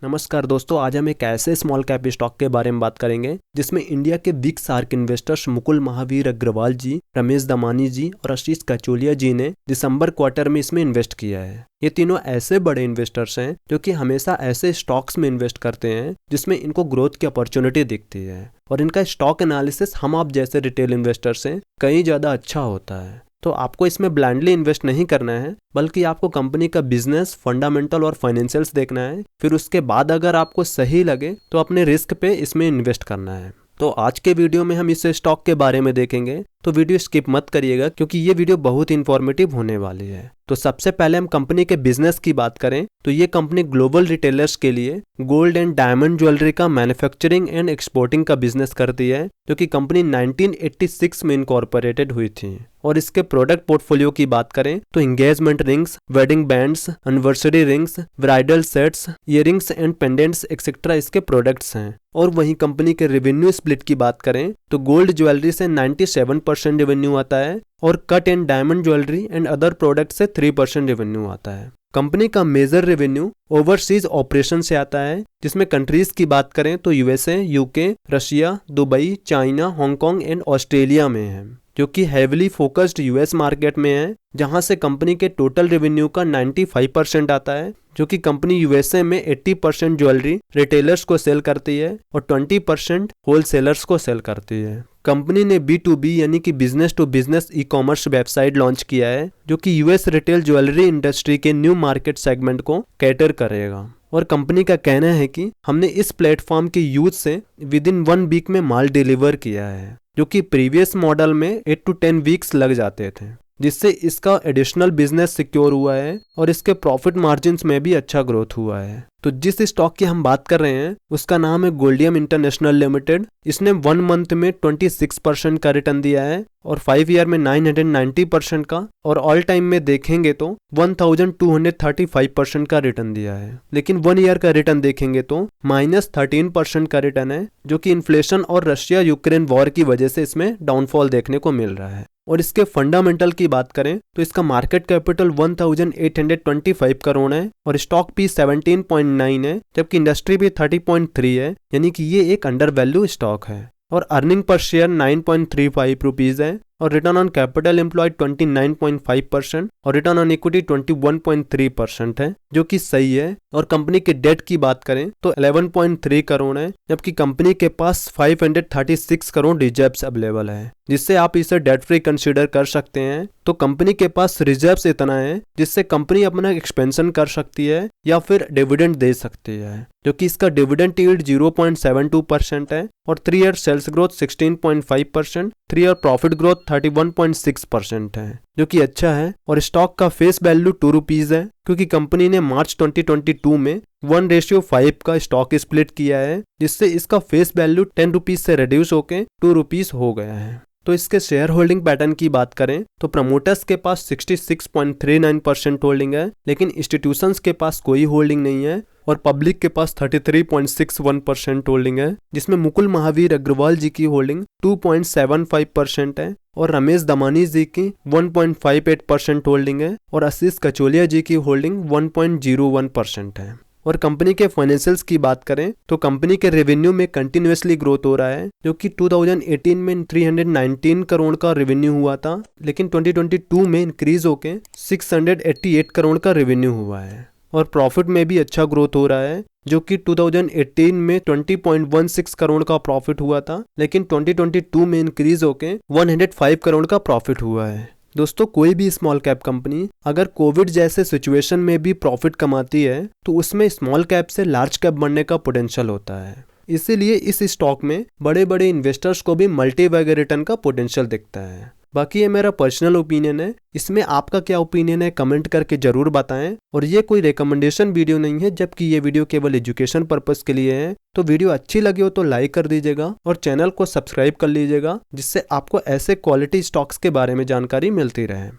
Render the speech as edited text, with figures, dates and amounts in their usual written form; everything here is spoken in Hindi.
नमस्कार दोस्तों, आज हम एक ऐसे स्मॉल कैप स्टॉक के बारे में बात करेंगे जिसमें इंडिया के big shark investors Mukul Mahavir Agrawal ji, Ramesh Damani ji और आशीष कचोलिया जी ने दिसंबर क्वार्टर में इसमें इन्वेस्ट किया है। ये तीनों ऐसे बड़े इन्वेस्टर्स हैं जो कि हमेशा ऐसे स्टॉक्स में इन्वेस्ट करते हैं जिसमें इनको ग्रोथ की अपॉर्चुनिटी दिखती है और इनका स्टॉक एनालिसिस हम आप जैसे रिटेल इन्वेस्टर से कहीं ज़्यादा अच्छा होता है। तो आपको इसमें ब्लाइंडली इन्वेस्ट नहीं करना है, बल्कि आपको कंपनी का बिजनेस, फंडामेंटल और फाइनेंशियल्स देखना है। फिर उसके बाद अगर आपको सही लगे तो अपने रिस्क पे इसमें इन्वेस्ट करना है। तो आज के वीडियो में हम इस स्टॉक के बारे में देखेंगे, तो वीडियो स्किप मत करिएगा क्योंकि ये वीडियो बहुत इन्फॉर्मेटिव होने वाली है। तो सबसे पहले हम कंपनी के बिजनेस की बात करें तो ये कंपनी ग्लोबल रिटेलर्स के लिए गोल्ड एंड डायमंड ज्वेलरी का मैन्युफैक्चरिंग एंड एक्सपोर्टिंग का बिजनेस करती है, जो कि कंपनी 1986 में इनकॉर्पोरेटेड हुई थी। और इसके प्रोडक्ट पोर्टफोलियो की बात करें तो engagement rings, wedding bands, anniversary rings, bridal sets, earrings and pendants etcetera इसके प्रोडक्ट्स हैं। और वहीं कंपनी के रेवेन्यू स्प्लिट की बात करें तो गोल्ड ज्वेलरी से 97% रेवेन्यू आता है और cut and diamond jewellery and other product से 3% रेवेन्यू आता है। कंपनी का मेजर रेवेन्यू ओवरसीज ऑपरेशन से आता है, जिसमें कंट्रीज की बात करें तो USA, UK, Russia, Dubai, China, Hong Kong and Australia में है, जो कि हेविली फोकस्ड यूएस मार्केट में है, जहां से कंपनी के टोटल रेवेन्यू का 95% आता है, जो कि कंपनी यूएसए में 80% ज्वेलरी रिटेलर्स को सेल करती है और 20% होलसेलर्स को सेल करती है। कंपनी ने B2B यानी कि business to business e commerce website launch किया है, जो कि यूएस रिटेल ज्वेलरी इंडस्ट्री के न्यू मार्केट सेगमेंट को कैटर करेगा। और कंपनी का कहना है कि हमने इस प्लेटफॉर्म के यूज से विद इन 1 वीक में माल डिलीवर किया है, जो कि प्रीवियस मॉडल में 8 to 10 वीक्स लग जाते थे, जिससे इसका एडिशनल बिजनेस सिक्योर हुआ है और इसके प्रॉफिट मार्जिन्स में भी अच्छा ग्रोथ हुआ है। तो जिस स्टॉक की हम बात कर रहे हैं उसका नाम है गोल्डियम इंटरनेशनल लिमिटेड। इसने 1 मंथ में 26% का रिटर्न दिया है और 5 ईयर में 990% का, और ऑल टाइम में देखेंगे तो 1235% का रिटर्न दिया है। लेकिन 1 ईयर का रिटर्न देखेंगे तो -13% का रिटर्न है, जो कि इन्फ्लेशन और रशिया यूक्रेन वॉर की वजह से इसमें डाउनफॉल देखने को मिल रहा है। और इसके फंडामेंटल की बात करें तो इसका मार्केट कैपिटल 1825 करोड़ है और स्टॉक भी 17.9 है, जबकि इंडस्ट्री भी 30.3 है, यानी कि ये एक अंडर वैल्यू स्टॉक है। और अर्निंग पर शेयर 9.35 रुपीज है और रिटर्न ऑन कैपिटल एम्प्लॉयड 29.5% और रिटर्न ऑन इक्विटी 21.3% है, जो कि सही है। और कंपनी के डेट की बात करें तो 11.3 करोड़ है, जबकि कंपनी के पास 536 करोड़ रिजर्व्स अवेलेबल है, जिससे आप इसे डेट फ्री कंसीडर कर सकते हैं। तो कंपनी के पास रिजर्व्स इतना है जिससे कंपनी अपना एक्सपेंशन कर सकती है या फिर डिविडेंड दे सकती है, जो कि इसका डिविडेंड यील्ड 0.72% है और 3 year sales growth 16.5%, 3 year profit growth 31.6% है, जो कि अच्छा है। और स्टॉक का फेस वैल्यू 2 रुपीज है, क्योंकि कंपनी ने मार्च 2022 में 1:5 का स्टॉक स्प्लिट किया है, जिससे इसका फेस वैल्यू 10 रुपीज से रिड्यूस होकर 2 रुपीज हो गया है। तो इसके शेयर होल्डिंग पैटर्न की बात करें तो प्रमोटर्स के पास 66.39% होल्डिंग है, लेकिन इंस्टीट्यूशंस के पास कोई होल्डिंग नहीं है, और पब्लिक के पास 33.61% होल्डिंग है, जिसमें मुकुल महावीर अग्रवाल जी की होल्डिंग 2.75% है और रमेश दमानी जी की 1.58% होल्डिंग है और आशीष कचोलिया जी की होल्डिंग 1.01% है। और कंपनी के फाइनेंशियल्स की बात करें तो कंपनी के रेवेन्यू में कंटिन्यूअसली ग्रोथ हो रहा है, जो कि 2018 में 319 करोड़ का रेवेन्यू हुआ था, लेकिन 2022 में इंक्रीज होके 688 करोड़ का रेवेन्यू हुआ है। और प्रॉफिट में भी अच्छा ग्रोथ हो रहा है, जो कि 2018 में 20.16 करोड़ का प्रॉफिट हुआ था, लेकिन 2022 में इंक्रीज होके 105 करोड़ का प्रॉफिट हुआ है। दोस्तों, कोई भी स्मॉल कैप कंपनी अगर कोविड जैसे सिचुएशन में भी प्रॉफिट कमाती है तो उसमें स्मॉल कैप से लार्ज कैप बनने का पोटेंशियल होता है। इसीलिए इस स्टॉक में बड़े बड़े इन्वेस्टर्स को भी मल्टी बैगर रिटर्न का पोटेंशियल दिखता है। बाकी ये मेरा पर्सनल ओपिनियन है, इसमें आपका क्या ओपिनियन है कमेंट करके जरूर बताएं। और ये कोई रिकमेंडेशन वीडियो नहीं है, जबकि ये वीडियो केवल एजुकेशन पर्पस के लिए है। तो वीडियो अच्छी लगी हो तो लाइक कर दीजिएगा और चैनल को सब्सक्राइब कर लीजिएगा, जिससे आपको ऐसे क्वालिटी स्टॉक्स के बारे में जानकारी मिलती रहे।